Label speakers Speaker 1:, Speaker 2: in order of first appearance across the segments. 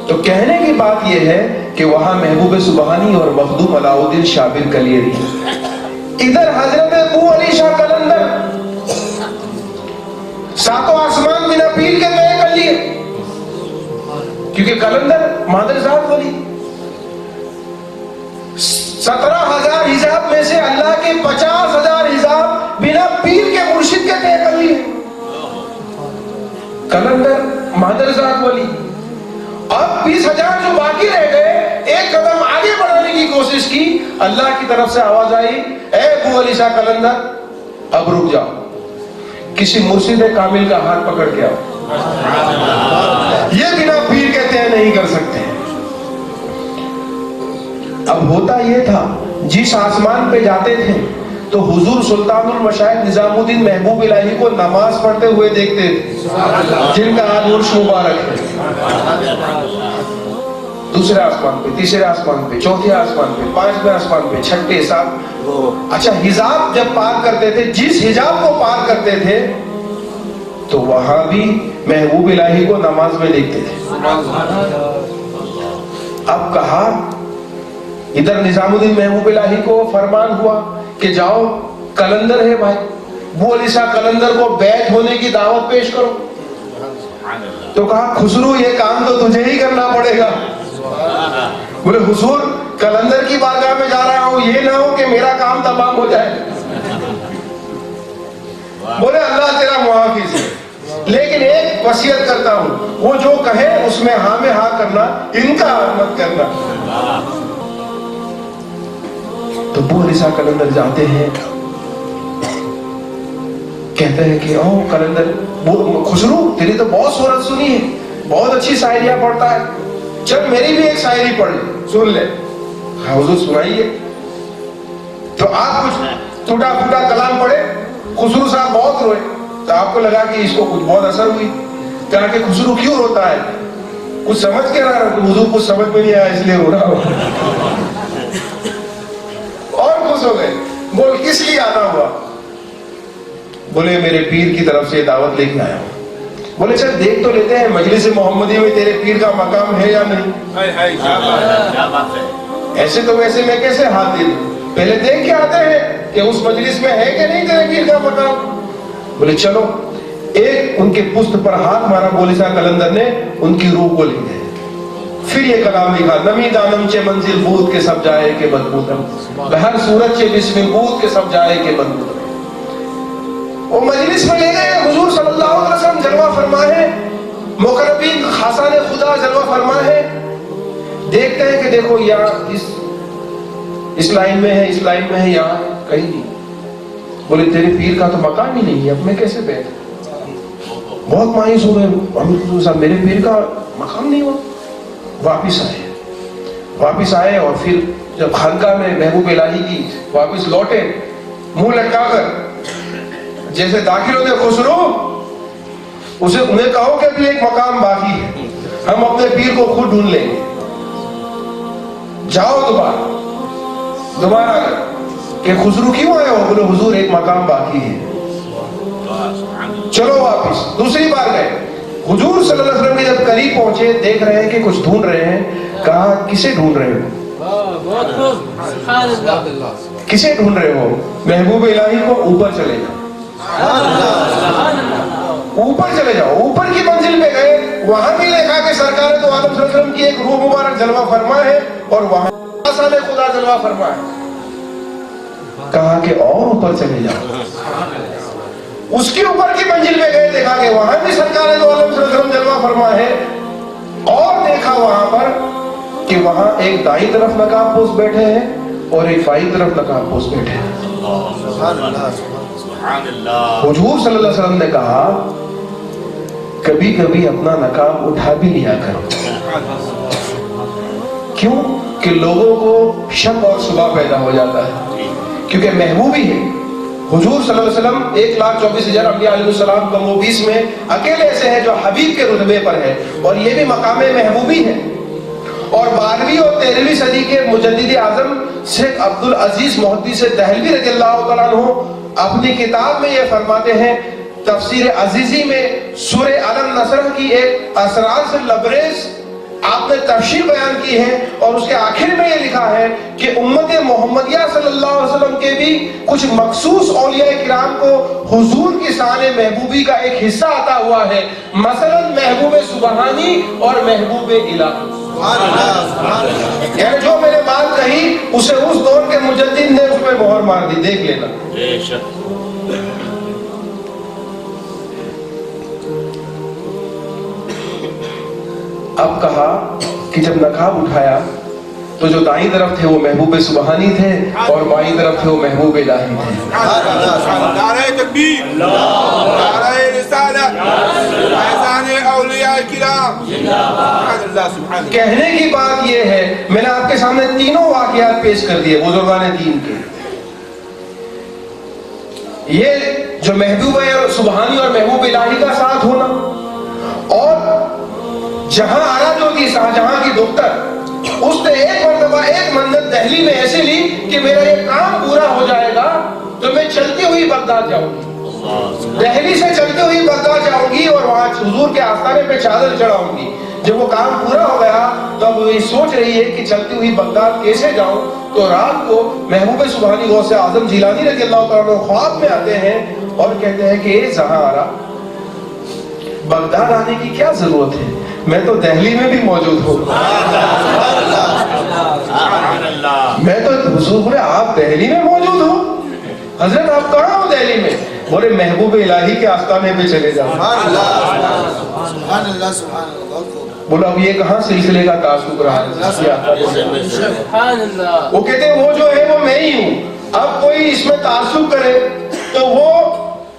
Speaker 1: تو کہنے کی بات یہ ہے کہ وہاں محبوب سبحانی اور مخدوم علاؤدین شابر کلیری، ادھر حضرت ابو علی شاہ قلندر ساتوں آسمان بنا پیر کے طے کر لیے، کیونکہ قلندر مادر ذات ولی 17,000 حجاب میں سے اللہ کے 50,000 حجاب بنا پیر کے مرشد کے طے کر لیے، قلندر مادر ذات ولی۔ اب 20,000 جو باقی رہ گئے، ایک قدم آگے بڑھانے کی کوشش کی، اللہ کی طرف سے آواز آئی، اے ابو علی شاہ قلندر اب رک جاؤ، کسی مرشد کامل کا ہاتھ پکڑ کے آؤ، یہ بنا پیر کے طے نہیں کر سکتے۔ اب ہوتا یہ تھا، جس آسمان پہ جاتے تھے تو حضور سلطان المشائخ نظام الدین محبوب الہی کو نماز پڑھتے ہوئے دیکھتے تھے، جن کا آج عرش مبارک ہے۔ دوسرے آسمان پہ، تیسرے آسمان پہ، چوتھے آسمان پہ، پانچویں آسمان پہ، چھٹے، سات۔ اچھا، حجاب جب پار کرتے تھے، جس حجاب کو پار کرتے تھے تو وہاں بھی محبوب الہی کو نماز میں دیکھتے تھے۔ اب کہا، ادھر نظام الدین محبوب الہی کو فرمان ہوا کہ جاؤ، قلندر ہے بھائی، ابو علی شاہ قلندر کو بیعت ہونے کی دعوت پیش کرو۔ تو کہا، خسرو یہ کام تو تجھے ہی کرنا پڑے گا۔ بولے حضور قلندر کی بارگاہ میں جا رہا ہوں، یہ نہ ہو کہ میرا کام تمام ہو جائے۔ بولے اللہ تیرا محافظ ہے، لیکن ایک وصیت کرتا ہوں، وہ جو کہے اس میں ہاں میں ہاں کرنا، انکار مت کرنا۔ تو ابو علی شاہ قلندر جاتے ہیں، کہتے ہیں کہ او قلندر، خسرو تیری تو بہت صورت سنی ہے، بہت اچھی شاعریاں پڑھتا ہے، چل میری بھی ایک شاعری پڑھ لے، سن لے۔ حضور سنائیے۔ تو آپ کچھ ٹوٹا پھوٹا کلام پڑھے، خسرو صاحب بہت روئے، تو آپ کو لگا کہ اس کو کچھ بہت اثر ہوئی، کہا کہ خسرو کیوں روتا ہے؟ کچھ سمجھ کے رہا ہے؟ حضور کچھ سمجھ میں نہیں آیا اس لیے رو رہا ہوں۔ اور خوش ہو گئے، بول کس لیے آنا ہوا؟ بولے میرے پیر کی طرف سے دعوت لے کے آیا ہوں۔ بولے چل دیکھ تو لیتے ہیں مجلس محمدی میں تیرے پیر کا مقام ہے یا نہیں۔ ایسے تو ویسے میں کیسے ہاتھ دے دوں، پہلے دیکھ کے آتے ہیں کہ اس مجلس میں ہے کہ نہیں تیرے پیر کا مقام۔ بولے چلو، ایک ان کے پشت پر ہاتھ مارا ابو علی شاہ قلندر نے، ان کی روح کو لے گئے۔ پھر یہ کلام لکھا، نمی دانم چے منزل بود کے سب جائے کے بدبودم، بہر صورت چے بسم بود کے سب جائے کے بدبودم۔ وہ مجلس میں لے گئے، حضور صلی اللہ علیہ وسلم جلوہ فرما ہے، مقربین خاصان خدا جلوہ فرما ہے۔ دیکھتے ہیں کہ دیکھو یہاں اس لائن میں ہے، اس لائن میں ہے، یہاں ہے، کہیں نہیں۔ بولے تیرے پیر کا تو مقام ہی نہیں ہے، اب میں کیسے بیٹھ؟ بہت مایوس ہو گئے امیر حضور صاحب، میرے پیر کا مقام نہیں ہوا۔ واپس آئے اور پھر جب خانقاہ میں محبوب الہی کی واپس لوٹے، منہ لٹکا کر جیسے داخل ہوتے، خسرو اسے انہیں کہو کہ ابھی ایک مقام باقی ہے، ہم اپنے پیر کو خود ڈھونڈ لیں گے، جاؤ دوبارہ کہ خسرو کیوں آئے ہو؟ بولے حضور ایک مقام باقی ہے۔ چلو واپس، دوسری بار گئے، حضور صلی اللہ علیہ وسلم کے جب قریب پہنچے، دیکھ رہے ہیں کہ کچھ ڈھونڈ رہے ہیں۔ کہا کسے ڈھونڈ رہے ہو؟ کسے ڈھونڈ رہے ہو؟ محبوب الہی کو۔ اوپر چلے جاؤ، اوپر چلے جاؤ۔ اوپر کی منزل پہ گئے، وہاں بھی دیکھا کہ سرکار تو عالم صلی اللہ علیہ وسلم کی ایک روح مبارک جلوہ فرما ہے، اور وہاں خاصان خدا جلوہ فرما ہے۔ کہا کہ اور اوپر چلے جاؤ۔ اس کے اوپر کی منزل پہ گئے، دیکھا کہ وہاں بھی سرکار دو عالم صلی اللہ علیہ وسلم جلوہ فرما ہے، اور دیکھا وہاں پر کہ وہاں ایک دائیں طرف نقاب پوش بیٹھے ہیں اور ایک بائیں طرف نقاب پوش بیٹھے ہیں۔ حضور صلی اللہ علیہ وسلم نے کہا کبھی کبھی اپنا نقاب اٹھا بھی لیا کرو۔ کیوں؟ کہ لوگوں کو شک اور شبہ پیدا ہو جاتا ہے، کیونکہ محبوبی ہے۔ حضور صلی اللہ علیہ وسلم 1,24,000 انبیاء علیہ السلام کم و بیش میں اکیلے ایسے ہیں جو حبیب کے رتبے پر ہے، اور یہ بھی مقام محبوبی ہے۔ اور 12ویں اور 13ویں صدی کے مجدد اعظم شیخ عبد العزیز محدث دہلوی رضی اللہ تعالیٰ عنہ اپنی کتاب میں یہ فرماتے ہیں، تفسیر عزیزی میں سورہ النصر کی ایک اسرار سے لبریز آپ نے تفسیر بیان کی ہے اور اس کے آخر میں یہ لکھا ہے کہ امت محمدیہ صلی اللہ علیہ وسلم کے بھی کچھ مخصوص اولیاء کرام کو حضور کی شان محبوبی کا ایک حصہ عطا ہوا ہے، مثلا محبوب سبحانی اور محبوب الہی۔ یعنی جو میں نے بات کہی اسے اس دور کے مجدد نے اس پہ مہر مار دی، دیکھ لینا۔ اب کہا کہ جب نقاب اٹھایا تو جو دائیں طرف تھے وہ محبوب سبحانی تھے اور بائیں طرف تھے وہ محبوب الہی تھے۔
Speaker 2: نعرہ تکبیر، نعرہ رسالہ، فیضان اولیاء کرام۔
Speaker 1: کہنے کی بات یہ ہے، میں نے آپ کے سامنے تینوں واقعات پیش کر دیے بزرگان دین کے۔ یہ جو محبوب سبحانی اور محبوب الہی کا ساتھ ہونا، اور جہاں آرا جو تھی شاہجہاں کی دختر، اس نے ایک مرتبہ ایک منت دہلی میں ایسے لی کہ میرا یہ کام پورا ہو جائے گا تو میں چلتی ہوئی بغداد جاؤں گی، دہلی سے چلتی ہوئی بغداد جاؤں گی اور وہاں حضور کے آستانے پہ چادر چڑھاؤں گی۔ جب وہ کام پورا ہو گیا تو اب وہ سوچ رہی ہے کہ چلتی ہوئی بغداد کیسے جاؤں، تو رات کو محبوب سبحانی غوث اعظم جیلانی رضی اللہ تعالیٰ عنہ خواب میں آتے ہیں اور کہتے ہیں کہ اے جہاں آرا، بغداد آنے کی کیا ضرورت ہے، میں تو دہلی میں بھی موجود ہوں۔ میں تو حضور بولے آپ دہلی میں موجود ہو؟ حضرت آپ کہاں ہو دہلی میں؟ بولے محبوب الہی کے آستانے پہ چلے جاؤ۔ بولا اب یہ کہاں سلسلے کا تعصب رہا ہے؟ وہ کہتے ہیں وہ جو ہے وہ میں ہی ہوں، اب کوئی اس میں تعصب کرے تو وہ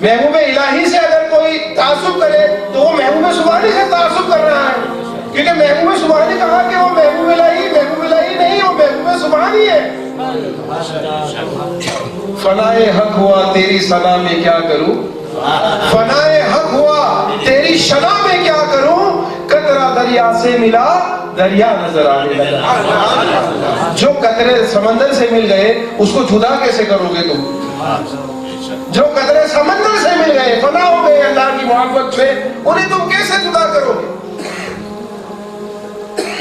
Speaker 1: محبوب الہی سے اگر کوئی تعصب کرے تو وہ محبوب سبحانی سے تعصب کر رہا ہے، کیونکہ محبوب سبحانی کہا کہ وہ محبوب الہی نہیں، وہ محبوب سبحانی ہے۔ فنائے حق ہوا تیری ثنا میں کیا کروں، فنائے حق ہوا تیری شنا میں کیا کروں، قطرہ دریا سے ملا دریا نظر آنے لگا۔ جو قطرے سمندر سے مل گئے اس کو جدا کیسے کرو گے تم؟ جو قطرے سمندر سے مل گئے، فنا ہو گئے اللہ کی محبت سے، انہیں تم کیسے جدا کرو گے؟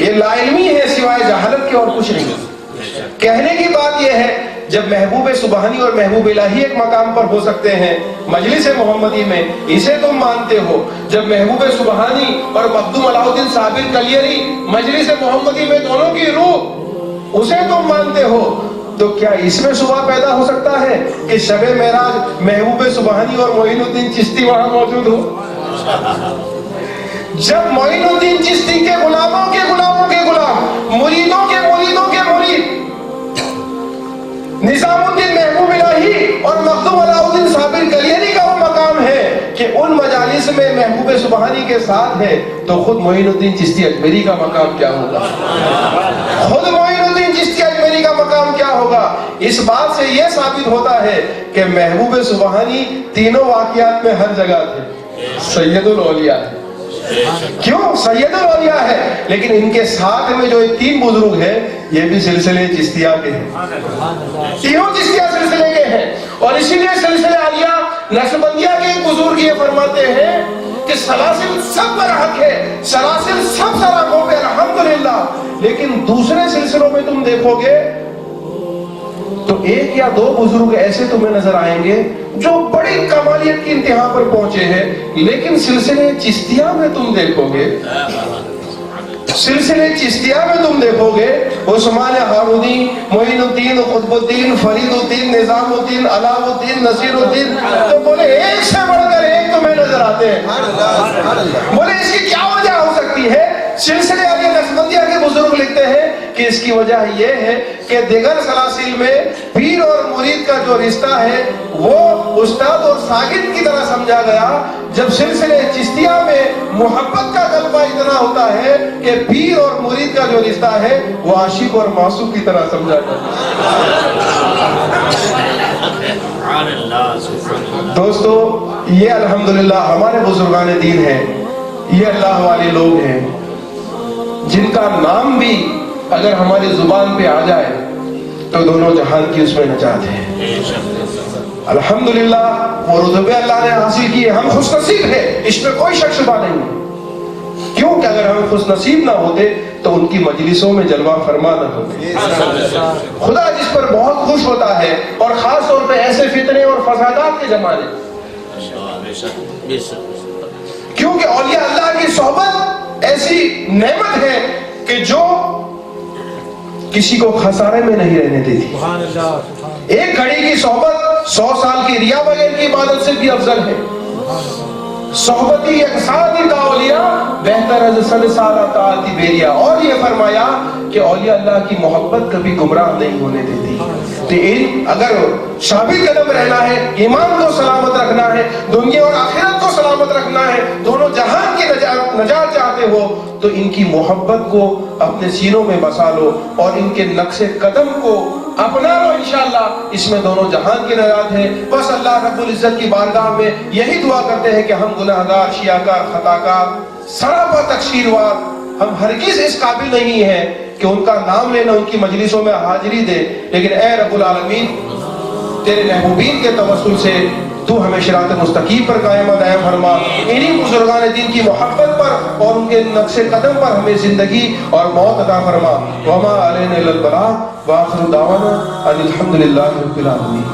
Speaker 1: یہ لا علمی ہے سوائے جہالت کے اور کچھ نہیں۔ کہنے کی بات یہ ہے جب محبوب سبحانی اور محبوب الہی ایک مقام پر ہو سکتے ہیں مجلس محمدی میں، اسے تم مانتے ہو، جب محبوب سبحانی اور مخدوم علاء الدین صابر کلیری مجلس محمدی میں دونوں کی روح، اسے تم مانتے ہو، تو کیا اس میں شبہ پیدا ہو سکتا ہے کہ شب معراج محبوب سبحانی اور معین الدین چشتی وہاں موجود ہو؟ جب معین الدین چشتی کے غلاموں کے غلاموں کے غلام، مریدوں کے مریدوں کے مرید، نظام الدین محبوب الہی اور مخدوم علاء الدین صابر کلیری کا وہ مقام ہے کہ ان مجالس میں محبوب سبحانی کے ساتھ ہے، تو خود معین الدین چشتی اجمیری کا مقام کیا ہوگا؟ خود معین الدین چشتی اجمیری کا مقام کیا ہوگا؟ اس بات سے یہ ثابت ہوتا ہے کہ محبوب سبحانی تینوں واقعات میں ہر جگہ تھے، سید الاولیاء ہے۔ کیوں سید الاولیاء ہے؟ لیکن ان کے ساتھ میں جو تین بزرگ ہیں یہ بھی سلسلے چشتیہ کے ہیں، تینوں چشتیہ سلسلے کے ہیں، اور اسی لیے سلسلے عالیہ نقشبندیہ کے ایک بزرگ یہ فرماتے ہیں کہ سلاسل سب پر حق ہے، سلاسل سب سراغوں پہ الحمدللہ، لیکن دوسرے سلسلوں میں تم دیکھو گے تو ایک یا دو بزرگ ایسے تمہیں نظر آئیں گے جو بڑی کمالیت کی انتہا پر پہنچے ہیں، لیکن سلسلے چشتیہ میں تم دیکھو گے، سلسلے چشتیہ میں تم دیکھو گے عثمان ہارودی، معین الدین، قطب الدین، فرید الدین، نظام الدین، علاء الدین، نصیر الدین، تو بولے ایک سے بڑھ کر ایک تمہیں نظر آتے ہیں۔ بولے اس کی کیا وجہ ہو سکتی ہے؟ سلسلے عالیہ نقشبندیہ کے بزرگ لکھتے ہیں کہ اس کی وجہ یہ ہے کہ دیگر سلاسل میں پیر اور مرید کا جو رشتہ ہے وہ استاد اور شاگرد کی طرح سمجھا گیا، جب سلسلے چشتیہ میں محبت کا غلبہ اتنا ہوتا ہے کہ پیر اور مرید کا جو رشتہ ہے وہ عاشق اور معشوق کی طرح سمجھا جاتا ہے۔ دوستو یہ الحمدللہ ہمارے بزرگان دین ہیں، یہ اللہ والے لوگ ہیں جن کا نام بھی اگر ہماری زبان پہ آ جائے تو دونوں جہان کی اس میں نجات ہے۔ الحمدللہ وہ رتبے اللہ نے حاصل کیے، ہم خوش نصیب ہیں، اس میں کوئی شک شبہ نہیں ہے۔ کیوں کہ اگر ہم خوش نصیب نہ ہوتے تو ان کی مجلسوں میں جلوہ فرما نہ ہو. خدا جس پر بہت خوش ہوتا ہے، اور خاص طور پہ ایسے فتنے اور فسادات کے زمانے، کیونکہ اولیاء اللہ کی صحبت ایسی نعمت ہے کہ جو کسی کو خسارے میں نہیں رہنے دیتی. ایک گھڑی کی صحبت 100 سال کی ریا بغیر کی عبادت سے بھی افضل ہے. صحبتی یکسانی کا اولیاء بہتر از 100 سال اطاعتی بیریا. اور یہ فرمایا کہ اولیاء اللہ کی محبت کبھی گمراہ نہیں ہونے دیتی. تو اگر ثابت قدم رہنا ہے، ایمان کو سلامت رکھنا ہے، دنیا اور آخرت کو سلامت رکھنا ہے، دونوں جہان کی نجات چاہتے ہو، تو ان کی محبت کو اپنے سینوں میں بسا لو اور ان کے نقش قدم کو اپنا لو. انشاءاللہ اس میں دونوں جہان کی نجات ہے. بس اللہ رب العزت کی بارگاہ میں یہی دعا کرتے ہیں کہ ہم گناہگار، شیعہکار، خطاکار، سراپا تقصیروار، ہم ہرگز اس قابل نہیں ہیں کہ ان کا نام لینا، ان کی مجلسوں میں حاضری دے. لیکن اے رب العالمین، تیرے محبوبین کے توسل سے تو ہمیں صراط مستقیم پر قائم و دائم فرما. انہی بزرگان دین کی محبت پر اور ان کے نقش قدم پر ہمیں زندگی اور موت عطا فرما. وما علینا الا البلاغ، وآخر دعوانا ان الحمد للہ رب العالمین.